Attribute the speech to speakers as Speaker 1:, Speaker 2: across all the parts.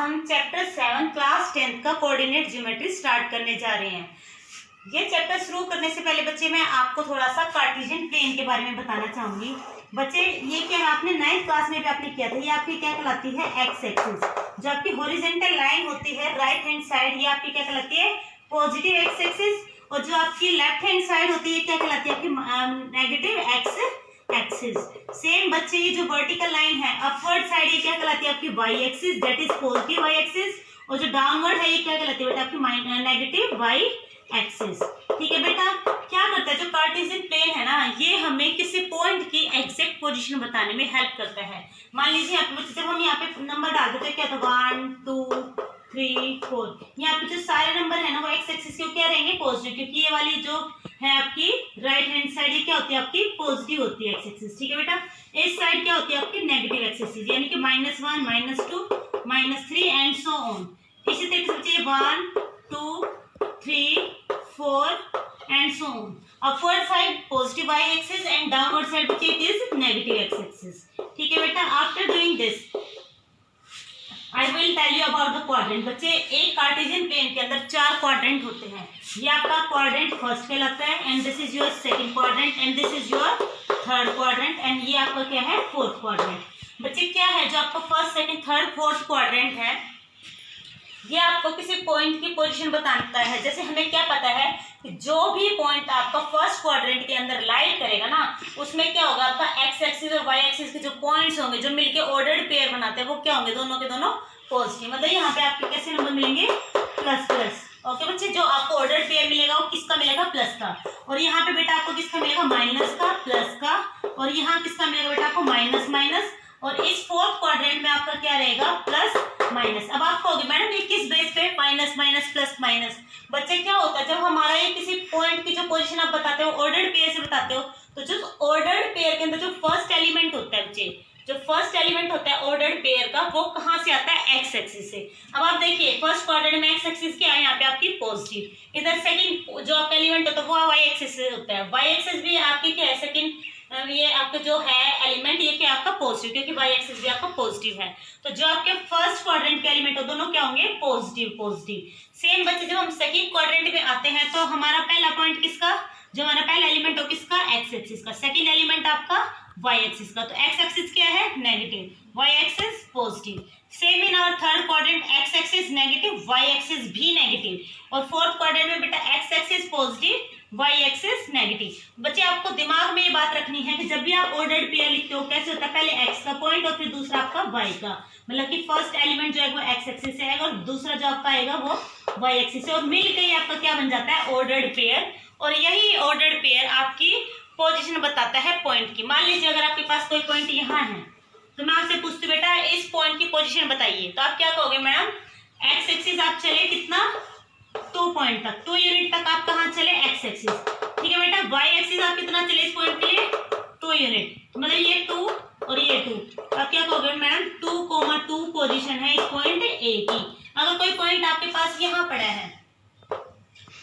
Speaker 1: हम chapter 7 class 10 का coordinate geometry start करने जा रहे हैं। ये चैप्टर शुरू करने से पहले बच्चे मैं आपको थोड़ा सा कार्टेशियन प्लेन के बारे में बताना चाहूंगी। बच्चे ये क्या आपने 9th क्लास में भी आपने किया था, ये आपकी क्या कहलाती है, एक्स एक्सिस। जो आपकी हॉरिजॉन्टल लाइन होती है राइट हैंड साइड, ये आपकी क्या कहलाती है, पॉजिटिव एक्स एक्सिस। और जो आपकी लेफ्ट हैंड साइड होती है क्या कहलाती है, आपकी नेगेटिव एक्स एक्सिस। सेम बच्चे ये जो वर्टिकल लाइन है अपवर्ड साइड, ये क्या कहलाती है, आपकी Y axis, that is positive Y axis. और जो डाउनवर्ड है ये क्या कहलाती है बेटा, आपकी नेगेटिव वाई एक्सिस। ठीक है बेटा, क्या करता है जो कार्टेशियन प्लेन है ना, ये हमें किसी पॉइंट की एग्जैक्ट पोजीशन बताने में हेल्प करता है। मान लीजिए यहाँ पे जब हम यहाँ पे नंबर डाल देते हैं, क्या था 1 2 3 4, यहाँ पे जो सारे नंबर है ना वो एक्स एक्सिस के क्या रहेंगे, पॉजिटिव, क्योंकि ये वाली जो है आपकी राइट हैंड साइड ये क्या होती है, आपकी पॉजिटिव होती है एक्स एक्सिस। ठीक है बेटा, इस साइड क्या होती है आपकी नेगेटिव एक्स एक्सिस, यानी कि -1 -2 -3 एंड सो ऑन। इसी तरीके से बच्चे 1 2 3 4 and so on. Upward side positive Y axis and downward side बच्चे it is negative x axis. ठीक है बेटा, after doing this I will tell you about the quadrant. बच्चे एक कार्टेशियन प्लेन के अंदर 4 क्वाड्रेंट होते हैं। ये आपका क्वाड्रेंट फर्स्ट कहलाता है, and this is your second quadrant, and this is your third quadrant, and ये आपका क्या है, फोर्थ क्वाड्रेंट। बच्चे क्या है जो आपका first second third fourth quadrant है, ये आपको किसी पॉइंट की पोजीशन बताता है। जैसे हमें क्या पता है कि जो भी पॉइंट आपका फर्स्ट क्वाड्रेंट के अंदर लाई करेगा ना, उसमें क्या होगा, आपका एक्स एक्सिस और वाई एक्सिस के जो पॉइंट्स होंगे जो मिलके ऑर्डर्ड पेयर बनाते हैं वो क्या होंगे, दोनों के दोनों पॉजिटिव। मतलब यहाँ पे आपके कैसे नंबर मिलेंगे, प्लस प्लस। ओके बच्चे, जो आपको ऑर्डर्ड पेयर मिलेगा वो किसका मिलेगा, प्लस का। और यहाँ पे बेटा आपको किसका मिलेगा, माइनस का, प्लस का। और यहाँ किसका मिलेगा बेटा आपको, माइनस माइनस। और इस फोर्थ क्वाड्रेंट में आपका क्या रहेगा, प्लस माइनस। अब आप कहोगे मैडम ये किस बेस पे माइनस माइनस प्लस माइनस। बच्चे क्या होता है जब हमारा ये किसी पॉइंट की जो पोजीशन आप बताते हो ऑर्डर्ड पेयर से बताते हो, तो जो ऑर्डर्ड पेयर के अंदर जो फर्स्ट एलिमेंट होता है बच्चे, जो फर्स्ट एलिमेंट होता है ऑर्डर्ड पेयर का, वो कहाँ से आता है, एक्स एक्सिस से। अब आप देखिए फर्स्ट क्वाड्रेंट में एक्स एक्सिस क्या है, यहाँ पे आपकी पॉजिटिव। इधर सेकंड जो आपका एलिमेंट होता है वो वाई एक्सिस से होता है। वाई एक्सिस भी आपकी क्या है, सेकंड ये आपका जो है एलिमेंट ये क्या आपका पॉजिटिव, क्योंकि वाई एक्सिस भी आपका पॉजिटिव है। तो जो आपके फर्स्ट क्वाड्रेंट के एलिमेंट हो दोनों क्या होंगे, पॉजिटिव पॉजिटिव। सेम बच्चे जब हम सेकंड क्वाड्रेंट में आते हैं तो हमारा पहला पॉइंट किसका, जो हमारा पहला एलिमेंट हो किसका, एक्स एक्सिस का। सेकंड एलिमेंट आपका वाई एक्सिस का। तो एक्स एक्सिस क्या है, negative, y axis positive. Same in our third quadrant, x axis negative, y axis भी नेगेटिव। और फोर्थ क्वाड्रेंट में बेटा x axis positive, Y axis negative. बच्चे आपको दिमाग में ये बात रखनी है कि जब भी आप ऑर्डर्ड पेयर लिखते हो कैसे होता है, पहले एक्स का पॉइंट और फिर दूसरा आपका वाई का। मतलब कि फर्स्ट एलिमेंट जो है वो एक्स एक्सिस से आएगा और दूसरा जो आपका आएगा वो वाई एक्सिस से, और मिलकर ही आपका क्या बन जाता है, ऑर्डर्ड पेयर। और यही ऑर्डर्ड पेयर आपकी पोजीशन बताता है पॉइंट की। मान लीजिए अगर आपके पास कोई पॉइंट यहाँ है तो मैं आपसे पूछती हूँ बेटा इस पॉइंट की पोजीशन बताइए, तो आप क्या कहोगे, मैडम एक्स एक्सिस आप चले कितना, 2 पॉइंट तक, 2 यूनिट तक आप कहाँ चले, एक्स एक्सिस। ठीक है बेटा, वाई एक्सिस आप कितना चले इस पॉइंट के लिए, 2 यूनिट। तो मतलब ये 2 और ये 2, तो आप क्या कहोगे मैडम 2,2 पोजीशन है इस पॉइंट ए की। अगर कोई पॉइंट आपके पास यहाँ पड़ा है,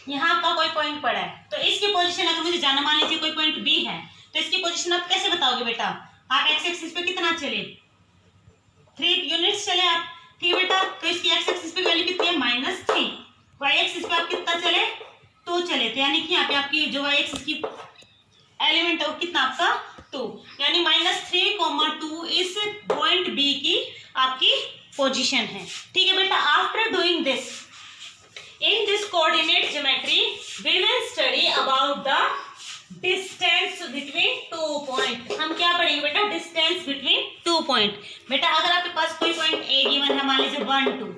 Speaker 1: यहाँ आपका कोई पॉइंट पड़ा है, तो इसकी पोजीशन अगर मुझे जाना, मान लीजिए कोई पॉइंट बी है, तो इसकी पोजीशन आप कैसे बताओगे बेटा, आप एक्स एक्सिस पे कितना चले, 3 यूनिट्स चले आप। ठीक है बेटा, तो इसकी एक्स एक्सिस पे वैल्यू कितनी है, -3। वाई एक्सिस पे आप कितना चले, 2 चले, तो यानी कि यहाँ पे आपकी जो वाई एक्सिस की एलिमेंट है वो कितना आपका 2, यानी -3,2 इस पॉइंट बी की आपकी पोजीशन है। ठीक है बेटा, after doing this in this coordinate geometry we will study about the distance between 2 point। हम क्या पढ़ेंगे बेटा, distance between 2 point। बेटा अगर आपके पास कोई पॉइंट A गिवन है, मान लीजिए 1 2,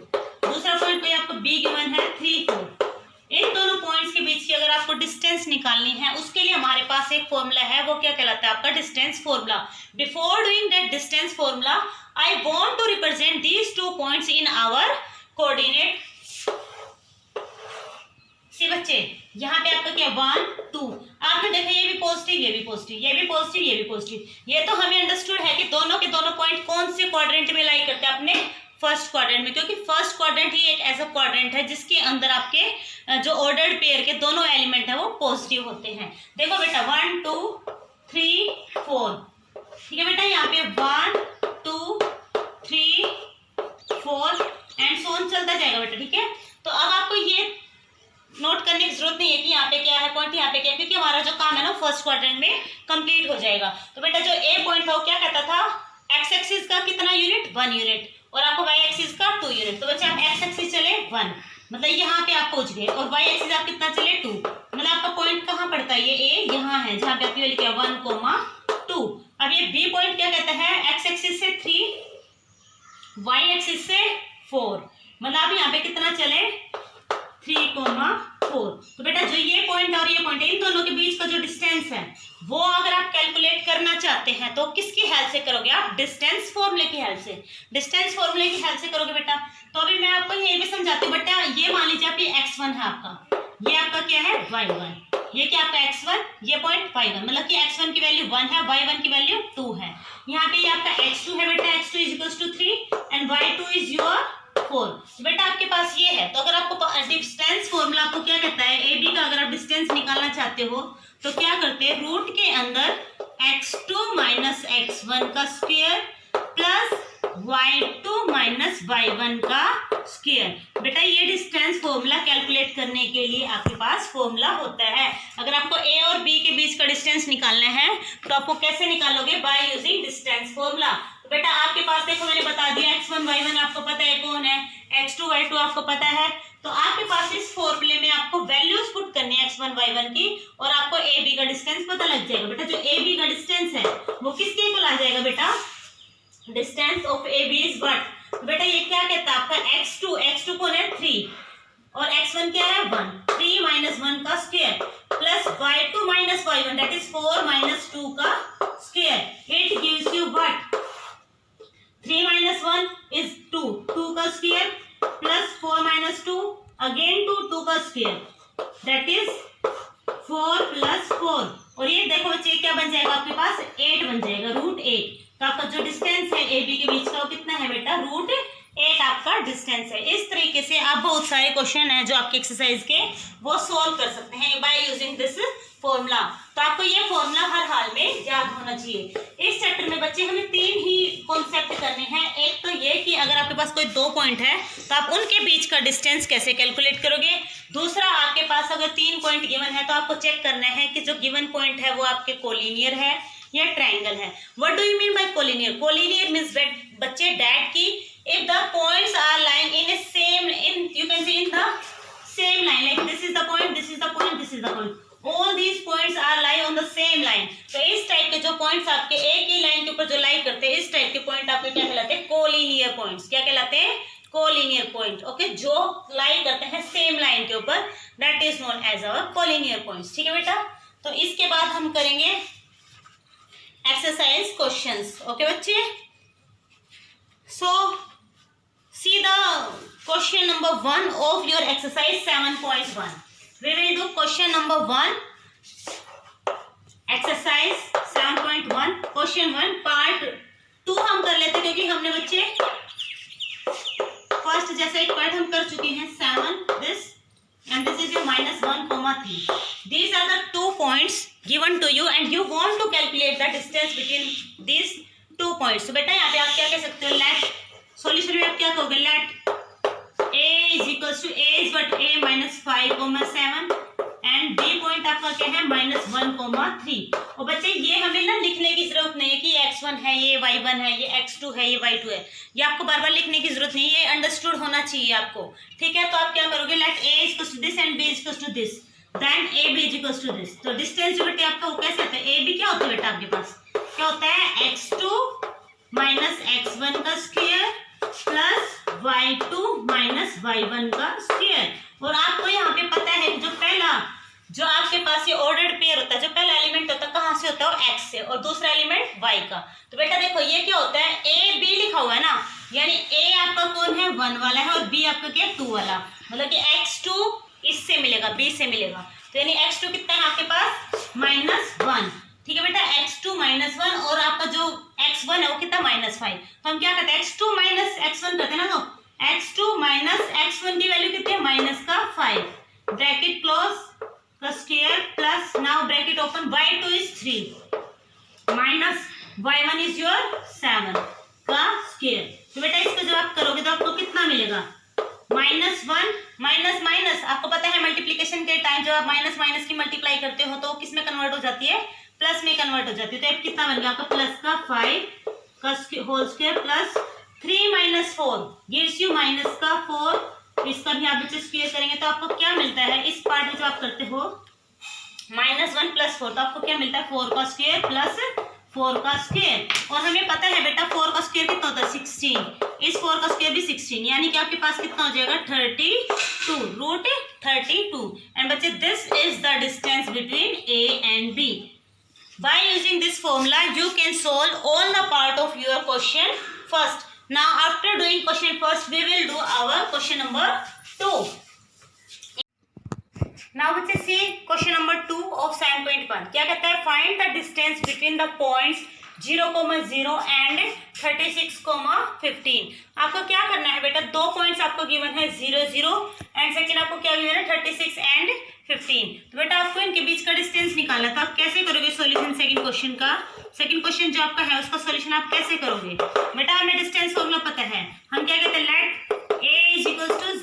Speaker 1: दूसरा पॉइंट कोई आपको B गिवन है 3 4, इन दोनों पॉइंट्स के बीच की अगर आपको डिस्टेंस निकालनी है उसके लिए हमारे पास एक फॉर्मूला है, वो क्या कहलाता है, आपका distance formula. Before doing that distance formula I want to represent these 2 points in our coordinate. See बच्चे यहाँ पे आपका क्या 1 2, आपने देखा ये भी पॉजिटिव ये भी पॉजिटिव, ये भी पॉजिटिव ये भी पॉजिटिव। ये तो हमें अंडरस्टूड है कि दोनों के दोनों पॉइंट कौन से क्वाड्रेंट में लाई करते हैं, अपने फर्स्ट क्वाड्रेंट में, क्योंकि फर्स्ट क्वाड्रेंट ही एक ऐसा क्वाड्रेंट है जिसके अंदर आपके जो ऑर्डर्ड पेयर के दोनों एलिमेंट है वो पॉजिटिव होते हैं। देखो बेटा 1 2 3 4, ठीक है बेटा, यहाँ पे 1 2 3 4 एंड चलता जाएगा बेटा, ठीक है। तो अब आपको ये नोट करने की जरूरत नहीं है कि यहाँ पे क्या है पॉइंट, यहाँ पे क्या है, क्योंकि हमारा जो काम है ना फर्स्ट क्वाड्रेंट में कंप्लीट हो जाएगा। तो बेटा जो ए पॉइंट था वो क्या कहता था, एक्स एक्सिस का कितना यूनिट, 1 यूनिट, और आपको वाई एक्सिस का 2 यूनिट। तो बच्चे आप एक्स एक्सिस चले 1, मतलब यहाँ पे आप पहुंच गए, और वाई एक्सिस आप कितना चले 2, मतलब आपका पॉइंट कहाँ पड़ता है, ये ए यहाँ है जहाँ पे आपकी लिखा 1,2। अब ये बी पॉइंट क्या कहता है, एक्स एक्सिस से 3, वाई एक्सिस से 4, मतलब आप यहाँ पे कितना चले 3,4। तो बेटा जो ये पॉइंट और ये पॉइंट है, इन दोनों के बीच का जो डिस्टेंस है वो अगर आप कैलकुलेट करना चाहते हैं तो किसकी हेल्प से करोगे आप, डिस्टेंस फॉर्मूले की हेल्प से, डिस्टेंस फॉर्मूले की हेल्प से करोगे बेटा। तो अभी मैं आपको ये भी समझाती हूँ बेटा, ये मान लीजिए आप ये x1 है आपका, ये आपका क्या है y1, ये क्या आपका x1, ये पॉइंट y1, मतलब कि x1 की वैल्यू 1 है, y1 की वैल्यू 2 है। यहाँ पे ये आपका x2 है बेटा, x2 = 3 and y2 is your 4। बेटा आपके पास ये है, तो अगर आपको डिस्टेंस फॉर्मूला आपको क्या कहता है, ए बी का अगर आप डिस्टेंस निकालना चाहते हो तो क्या करते हैं, रूट के अंदर x2 - x1 का स्क्वायर प्लस y2 - y1 का स्क्वायर। बेटा ये डिस्टेंस फॉर्मूला कैलकुलेट करने के लिए आपके पास फॉर्मूला होता है। अगर आपको ए और बी के बीच का डिस्टेंस निकालना है तो आपको कैसे निकालोगे, बाय यूजिंग डिस्टेंस फॉर्मूला। बेटा आपके पास देखो मैंने बता दिया, x1 y1 आपको पता है कौन है, x2 y2 आपको पता है, तो आपके पास इस फॉर्मूले में आपको वैल्यूज पुट करनी है x1 y1 की, और आपको ए बी का डिस्टेंस पता लग जाएगा। बेटा जो ए बी का डिस्टेंस है वो किसके इक्वल आ जाएगा बेटा, distance of A B is what. बेटा ये क्या कहता है आपका x2 कौन है 3, और x1 क्या है 1, 3 - 1 का square plus y2 - y1 that is 4 - 2 का square, it gives you what, 3 - 1 is 2, 2 का स्क्वायर प्लस 4 - 2 अगेन 2 का स्क्वायर दैट इज 4 + 4, और ये देखो बच्चे क्या बन जाएगा आपके पास 8 बन जाएगा, √8। तो आपका जो डिस्टेंस है ए बी के बीच का वो कितना है बेटा, √8 आपका डिस्टेंस है। इस तरीके से आप बहुत सारे क्वेश्चन हैं जो आपके एक्सरसाइज के वो सोल्व कर सकते हैं बाय यूजिंग दिस फॉर्मूला। तो आपको ये फॉर्मूला हर हाल में याद होना चाहिए। इस चैप्टर में बच्चे हमें 3 ही कॉन्सेप्ट करने हैं। एक तो ये कि अगर आपके पास कोई 2 पॉइंट है तो आप उनके बीच का डिस्टेंस कैसे कैलकुलेट करोगे। दूसरा, आपके पास अगर 3 पॉइंट गिवन है तो आपको चेक करना है कि जो गिवन पॉइंट है वो आपके कोलिनियर है या ट्रायंगल है। What do you mean by collinear, collinear means बच्चे डैट की if the points are lying in a same, in you can say in the same line, like this is the point, this is the point, this is the point, all these points are lie on the same line। तो इस type के जो points आपके एक ही line के ऊपर जो लाई करते हैं, इस टाइप के पॉइंट आपके क्या कहलाते हैं, कोलिनियर पॉइंट्स। क्या कहलाते हैं, कोलिनियर पॉइंट। ओके, जो लाई करते हैं सेम लाइन के ऊपर, that is known as our collinear points. ठीक है बेटा, तो इसके बाद हम करेंगे एक्सरसाइज क्वेश्चंस। ओके बच्चे, so see the question number 1 of your exercise 7.1. We will do question number 1, exercise 7.1, question 1 part 2 हम कर लेते हैं, क्योंकि हमने बच्चे फर्स्ट जैसा एक पार्ट हम कर चुके हैं 7, this and this is your -1,3. These are the 2 points given to you and you want to calculate the distance between these 2 points. तो बेटा यहाँ पे आप क्या कह सकते हो, लेट सॉल्यूशन में आप क्या कहोगे, let a is what a -5,7 and b point आपका क्या है -1,3। और बच्चे ये हमें ना लिखने की जरूरत नहीं है कि x1 है, ये y1 है, ये x2 है, ये y2 है, ये आपको बार बार लिखने की जरूरत नहीं है, ये अंडरस्टूड होना चाहिए आपको। ठीक है, तो आप क्या करोगे, let a = this and b = this, then ab = this। तो डिस्टेंस जो बेटे आपका वो कैसे होता है, ab क्या होता है बेटा आपके पास, क्या होता है x2 - x1 का स्क्वायर प्लस y2 - y1 का स्क्वायर। और आपको यहाँ पे पता है जो पहला जो आपके पास ये ऑर्डर्ड पेयर होता है, जो पहला एलिमेंट होता है कहाँ से होता है, x से, और दूसरा एलिमेंट y का। तो बेटा देखो ये क्या होता है, a b लिखा हुआ है ना, यानी a आपका कौन है 1 वाला है और b आपका क्या 2 वाला, मतलब कि x2 इससे मिलेगा, b से मिलेगा, तो यानी x2 कितना है आपके पास -1। ठीक है बेटा, x2 -1 और आपका जो x1 है वो कितना -5। तो हम क्या करते हैं, x2 - x1 करते हैं ना, तो x2 - x1 की वैल्यू कितनी है -5, ब्रैकेट क्लोज का square plus now bracket open, y2 is 3 minus y1 is your 7 का स्क्वायर। तो बेटा इसको जब आप करोगे तो आपको कितना मिलेगा, -1 माइनस माइनस, आपको पता है मल्टीप्लीकेशन के टाइम जब आप माइनस माइनस की मल्टीप्लाई करते हो तो किस में कन्वर्ट हो जाती है, प्लस में कन्वर्ट हो जाती है। तो अब कितना बन गया आपका, प्लस का 5 का whole square plus 3 minus 4 gives you minus का 4। इसका भी आप बच्चे स्क्वायर करेंगे तो आपको क्या मिलता है, इस पार्ट में जो आप करते हो -1 + 4 तो आपको क्या मिलता है, 4 का स्क्वायर प्लस 4 का स्क्वायर। और हमें पता है बेटा 4 का स्क्वायर कितना होता है, 16। इस 4 का स्क्वायर भी 16, यानी कि आपके पास कितना हो जाएगा, 32 रूट 32। एंड बच्चे this is the distance between A and B. By using this formula, you can solve all the part of your question first. Now, after doing question first, we will do our question number 2. Now, बच्चे see question number 2 of 7.1. क्या कहता है, find the distance between the points 0,0 and 36,15. आपको क्या करना है बेटा, दो पॉइंट्स आपको गिवन है 0, 0 एंड सेकेंड आपको क्या गिवन है 36 एंड 15। तो बेटा आपको इनके बीच का डिस्टेंस निकालना था। आप कैसे करोगे सॉल्यूशन सेकंड क्वेश्चन का, सेकंड क्वेश्चन जो आपका है उसका सॉल्यूशन आप कैसे करोगे बेटा, हमें डिस्टेंस फॉर्मूला पता है, हम क्या कहते हैं, लेट a =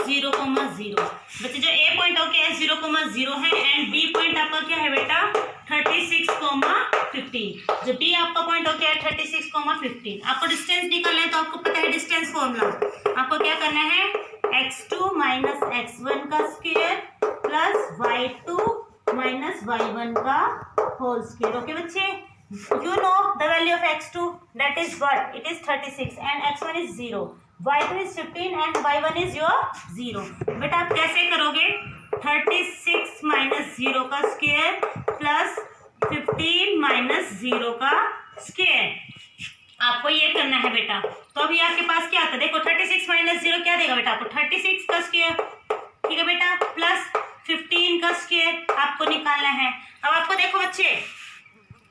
Speaker 1: 0,0। बच्चे जो a पॉइंट हो गया 0,0 है एंड b पॉइंट आपका क्या है बेटा 36,15। जो b आपका पॉइंट हो गया है 36,15। आपको डिस्टेंस निकालना है तो आपको पता है डिस्टेंस फॉर्मूला, आपको क्या करना है, x2 - x1 का स्क्वायर प्लस y2 - y1 का होल स्क्वायर। ओके बच्चे, you know the value of x2, that is what, it is 36 and x1 is 0, y2 is 15 and y1 is your 0। बेटा आप कैसे करोगे, 36 - 0 का स्क्वायर प्लस 15 - 0 का square, आपको ये करना है बेटा। तो अभी आपके पास क्या आता है, देखो 36 - 0 क्या देगा बेटा आपको, 36 का स्क्वायर, ठीक है बेटा, प्लस 15 का स्क्वायर आपको निकालना है। अब आपको देखो बच्चे,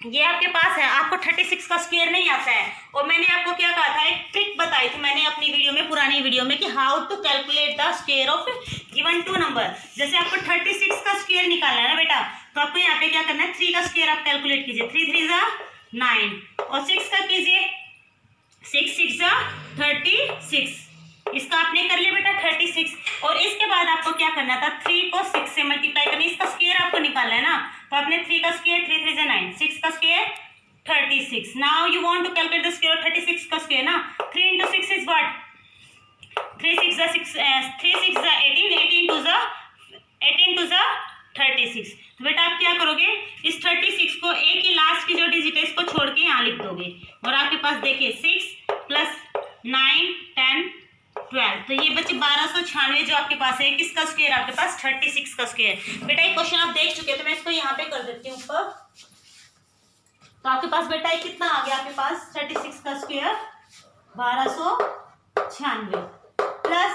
Speaker 1: ये आपके पास है, आपको 36 का स्क्वायर नहीं आता है, और मैंने आपको क्या कहा था, एक ट्रिक बताई थी मैंने अपनी वीडियो में, पुरानी वीडियो में, कि how to calculate the square of given two number. जैसे आपको 36 का स्क्वायर निकालना है ना बेटा, तो आपको यहाँ पे क्या करना है, 3 का स्क्वायर आप कैलकुलेट कीजिए, 3 3 = 9 और 6 का कीजिए, 6 6 = 36। इसका आपने कर लिया बेटा 36, और इसके बाद आपको क्या करना था, 3 को 6 से मल्टीप्लाई करनी, इसका स्क्वायर आपको निकालना है ना, तो आपने 3 का स्क्वायर, 3 3 = 9, 6 का square 36। Now you want to calculate the square of 36 का स्क्वायर ना, 3 × 6 इज व्हाट, 3 6 = 6, 3 6 = 18, 18 2 = 36। तो बेटा आप क्या करोगे, इस 36 को ए की लास्ट की जो डिजिट है इसको छोड़ के यहाँ लिख दोगे, और आपके पास देखिए 6 + 9 10 12, तो ये बच्चे 1296 जो आपके पास है, किसका स्क्वायर, आपके पास 36 का स्क्वायर। बेटा एक क्वेश्चन आप देख चुके हैं, तो मैं इसको यहाँ पे कर देती हूँ ऊपर। तो आपके पास बेटा एक कितना आ गया, आपके पास 36 का स्क्वायर 1296 प्लस,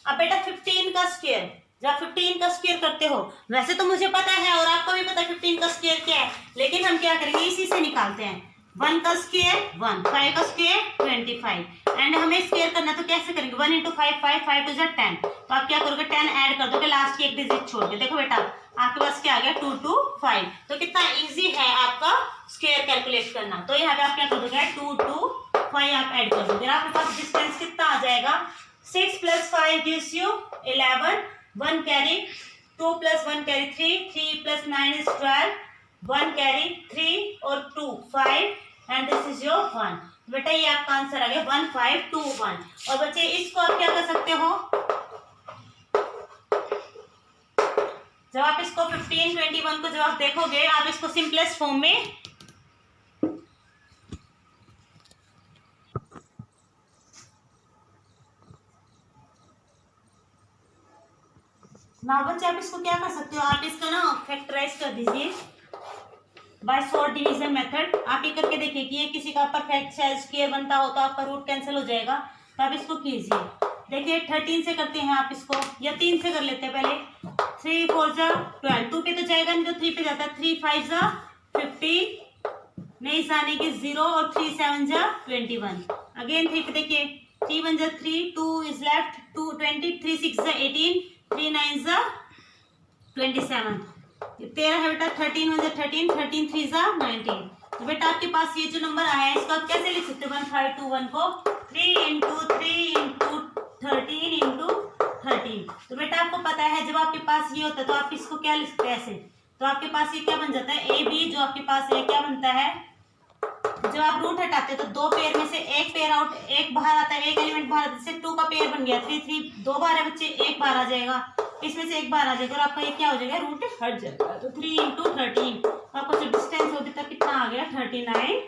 Speaker 1: अब बेटा 15 का स्क्वायर, जब 15 का स्क्वायर करते हो, वैसे तो मुझे पता है और आपको भी पता है 15 का स्क्वायर क्या है, लेकिन हम क्या करेंगे, इसी से निकालते हैं। 1 का स्क्वायर 1, 5 का स्क्वायर 25, एंड हमें स्क्वायर करना तो कैसे करेंगे, 1 × 5 5 5 2 = 10। तो आप क्या करोगे, 10 ऐड कर दोगे लास्ट की एक डिजिट छोड़ के। देखो बेटा आपके पास क्या आ गया, 2 2 5। तो कितना इजी है आपका स्क्वायर कैलकुलेट करना। तो यहाँ पे आप क्या कर दोगे, 2 2 5 आप ऐड कर दोगे, आपके पास डिस्टेंस कितना आ जाएगा, 6 + 5 gives you 11, 1 carry, 2 + 1 carry 3, 3 + 9 is 12, 1 carry 3 और 2 5 एंड दिस इज योर 1। बेटा ये आपका आंसर आ गया 1521। और बच्चे इसको आप क्या कर सकते हो, जब आप इसको 1521 को जब आप देखोगे, आप इसको सिंपलेस्ट फॉर्म में, ना बच्चे आप इसको क्या कर सकते हो, आप इसका ना फैक्टराइज कर दीजिए बाय शॉर्ट डिवीजन मेथड। आप ये करके देखिए कि ये किसी का परफेक्ट स्क्वायर बनता हो तो आपका रूट कैंसिल हो जाएगा, तो आप इसको कीजिए। देखिए 13 से करते हैं आप इसको, या 3 से कर लेते हैं पहले, 3 4 = 12, 2 पे तो जाएगा नहीं तो 3 पे जाता है, 3 5 = 50, नहीं जाने की 0 और 3 7 = 21, अगेन 3 पे देखिए, 3 1 = 3, 2 is left, 2 20, 3 6 = 18, 3 9 = 27, 13 है बेटा, 13 1 = 13, 13 3 = 19। तो बेटा आपके पास ये जो नंबर आया है इसको आप कैसे लिख सकते हो, 1521 को 3 × 3 × 13 × 13। तो बेटा आपको पता है जब आपके पास ये होता है तो आप इसको क्या लिख सकते हैं ऐसे, तो आपके पास ये क्या बन जाता है, ए बी जो आपके पास है क्या बनता है, जब आप रूट हटाते हैं तो दो पेयर में से एक पेयर आउट, एक बाहर आता है, एक एलिमेंट बाहर आता है, जैसे 2 का पेयर बन गया, 3 3 दो बार है बच्चे, एक बार आ जाएगा, इसमें से एक बार आ जाएगा और आपका ये क्या हो जाएगा, रूट हट जाएगा। तो 3 × 13 तो आपका जो डिस्टेंस होगी तक कितना आ गया, 39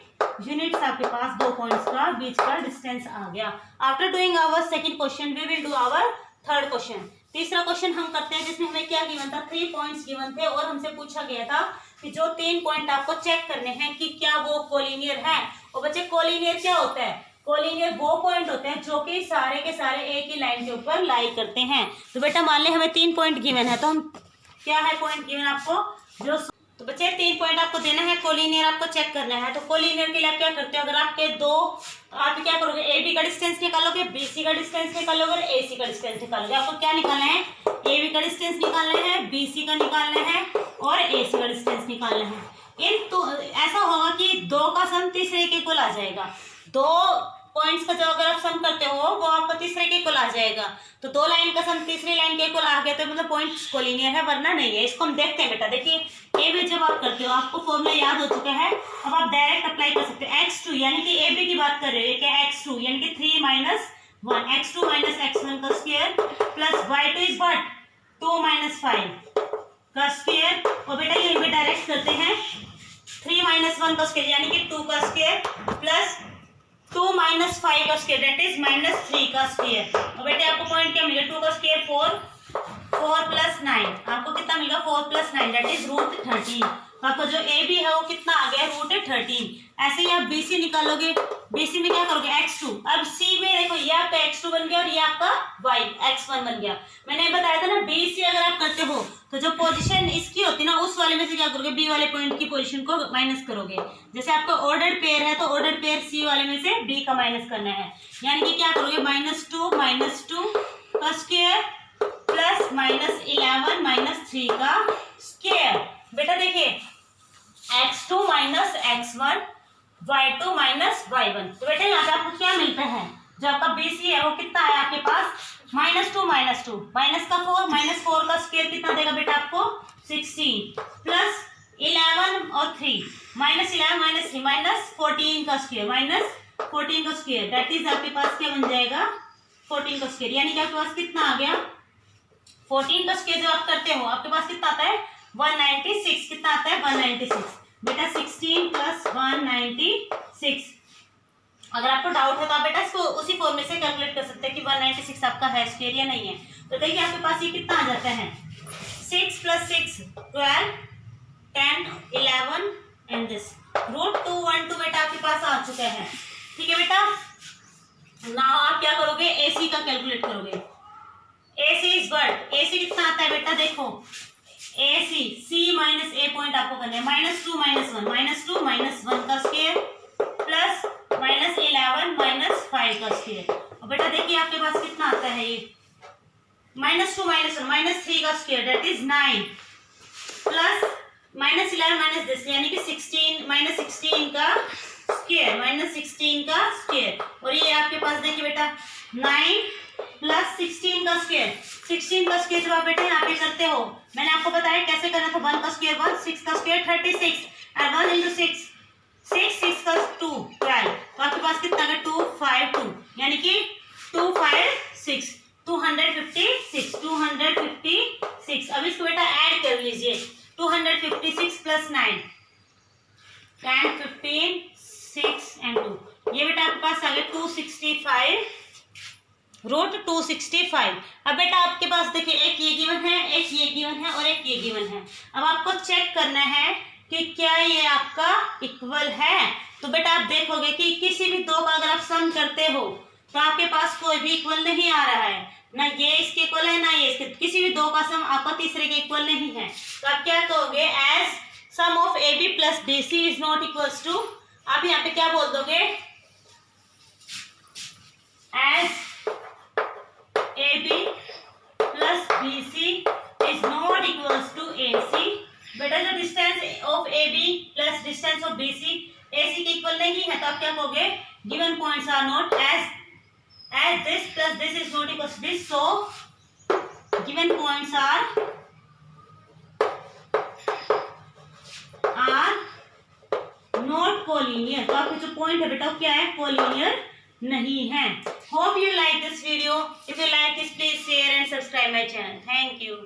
Speaker 1: यूनिट्स आपके पास 2 पॉइंट्स का बीच का डिस्टेंस आ गया। After doing our second question we will do our third question. तीसरा क्वेश्चन हम करते हैं जिसमें हमें क्या गिवन था, 3 पॉइंट्स गिवन थे और हमसे पूछा गया था कि जो 3 पॉइंट आपको चेक करने हैं कि क्या वो कोलिनियर है। और बच्चे कोलिनियर क्या होता है, कोलिनियर वो पॉइंट होते हैं जो कि सारे के सारे एक ही लाइन के ऊपर लाई करते हैं। तो बेटा मान ले हमें 3 पॉइंट गिवन है, तो हम क्या है पॉइंट गिवन आपको जो, तो बच्चे 3 पॉइंट आपको देना है, कोलिनियर आपको चेक करना है। तो कोलिनियर के लिए आप क्या करते हो, अगर आपके दो आप क्या करोगे, ए बी का डिस्टेंस निकालोगे, बी सी का डिस्टेंस निकालोगे और ए सी का डिस्टेंस निकालोगे। आपको क्या निकालना है, ए बी का डिस्टेंस निकालना है, बी सी का निकालना है और ए सी का डिस्टेंस निकालना है। इन तो ऐसा होगा कि 2 का सम तीसरे के इक्वल आ जाएगा, 2 पॉइंट्स का जो अगर आप सम करते हो वो आपको तीसरे के इक्वल आ जाएगा। तो 2 लाइन का सम तीसरी लाइन के इक्वल आ गया तो मतलब पॉइंट कोलिनियर है, वरना नहीं है। इसको हम देखते हैं बेटा, देखिए ए बी जब आप करते हो आपको फॉर्मूला याद हो चुका है, अब आप डायरेक्ट अप्लाई कर सकते हो। x2 यानी कि ए बी की बात कर रहे हो, क्या x2 यानी कि 3 - 1 x2 - x1 का square plus y2 is what 2 - 5 का स्क्वायर। और बेटा यहीं पे डायरेक्ट करते हैं 3 - 1 का स्क्वायर यानी कि 2 का स्क्वायर प्लस 2 - 5 का स्क्वायर दैट इज -3 का स्क्वायर। और बेटे आपको पॉइंट क्या मिलेगा, 2 का स्क्वायर 4 + 9 आपको कितना मिलेगा 4 + 9 दैट इज √13। तो आपका जो ए बी है वो कितना आ गया √13। ऐसे ही आप बी सी निकालोगे, बी सी में क्या करोगे x2, अब सी में देखो ये आपका x2 बन गया और ये आपका y x1 बन गया। मैंने बताया था ना बी सी अगर आप करते हो तो जो पोजीशन इसकी होती है ना उस वाले में से क्या करोगे, बी वाले पॉइंट की पोजीशन को माइनस करोगे। जैसे आपका ऑर्डर्ड पेयर है तो ऑर्डर्ड पेयर सी वाले में से बी का माइनस करना है, यानी कि क्या करोगे -2 का स्क्वायर प्लस -11 - 3 का स्क्वायर। बेटा देखिए x2 - x1 y2 - y1। तो बेटा यहाँ पे आपको क्या मिलता है, जो आपका BC है वो कितना है आपके पास -2 माइनस का 4 -4 का स्क्वायर कितना देगा बेटा आपको 16 प्लस 11 और 3 -11 - 3 -14 का स्क्वायर -14 का स्क्वायर दैट इज आपके पास क्या बन जाएगा 14 का स्क्वायर। यानी कि आपके पास कितना आ गया 14 का स्क्वायर जो आप करते हो आपके पास कितना आता है 196। कितना आता है 196 बेटा 16 + 196। अगर आपको डाउट है तो आप बेटा इसको उसी फॉर्मूले से कैलकुलेट कर सकते हैं कि 196 आपका है स्क्वायर या नहीं है। तो देखिए आपके पास ये कितना आ जाता है 6 + 6 12 10 11 एंड दिस √212 बेटा आपके पास आ चुका है। ठीक है बेटा, नाउ आप क्या करोगे AC का कैलकुलेट करोगे। AC इज व्हाट, AC कितना आता है बेटा देखो AC C - A पॉइंट आपको करना है -2 - 1 -2 - 1 का स्क्वायर प्लस -11 - 5 का स्क्वायर। और बेटा देखिए आपके पास कितना आता है ये -2 - 1 -3 का square that is 9 plus -11 - this यानी कि 16 -16 का स्क्वायर -16 का स्क्वायर। और ये आपके पास देखिए बेटा 9 + 16 का स्क्वायर 16 का स्क्वायर जब आप बेटा यहाँ पे करते हो मैंने आपको बताया कैसे करना था 1 का स्क्वायर 1 6 का स्क्वायर 36 और 1 × 6 6 6 का 2 12। तो आपके पास कितना है 252 यानी कि 256 256। अब इसको बेटा ऐड कर लीजिए 256 + 9 10 15 6 एंड 2 ये बेटा आपके पास आ गया 265 √265। अब बेटा आपके पास देखिए एक ये गिवन है एक ये गिवन है और एक ये गिवन है। अब आपको चेक करना है कि क्या ये आपका इक्वल है। तो बेटा आप देखोगे कि किसी भी दो का अगर आप सम करते हो तो आपके पास कोई भी इक्वल नहीं आ रहा है, ना ये इसके इक्वल है ना ये इसके, किसी भी दो का सम आपका तीसरे के इक्वल नहीं है। तो आप क्या कहोगे as sum of AB + BC is not equals to, आप यहाँ पे क्या बोल दोगे as AB + BC is not equals to AC। बेटा जो distance of AB + distance of BC AC के इक्वल नहीं है तो आप क्या कहोगे given points are not as this + this is not equals this, so given points are not collinear. तो आपके जो पॉइंट है बेटा क्या है, कोलिनियर नहीं है। Hope you like this video. If you like this please share and subscribe my channel. Thank you.